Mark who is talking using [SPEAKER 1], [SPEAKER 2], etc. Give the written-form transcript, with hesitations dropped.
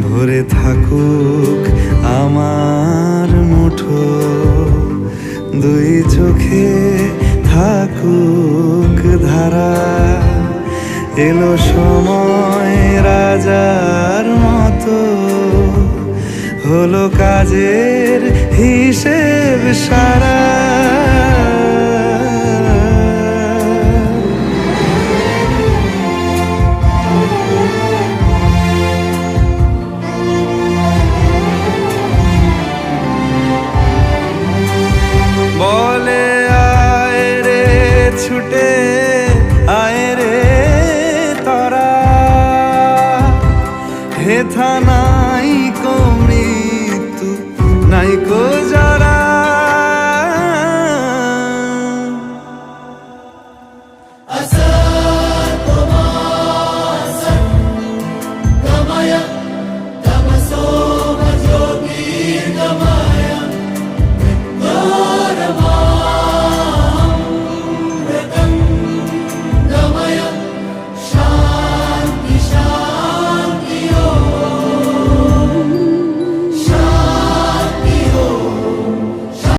[SPEAKER 1] ভরে থাকুক আমার মুঠো, দুই চোখে থাকুক ধারা। এলো সময় রাজার মতো, হলো কাজের হিসেব সারা। বলে আয় রে ছুটে আয় রে তরা, হেথা নাই কো মৃত্যু নাই কো জরা।
[SPEAKER 2] أساكم أسد كما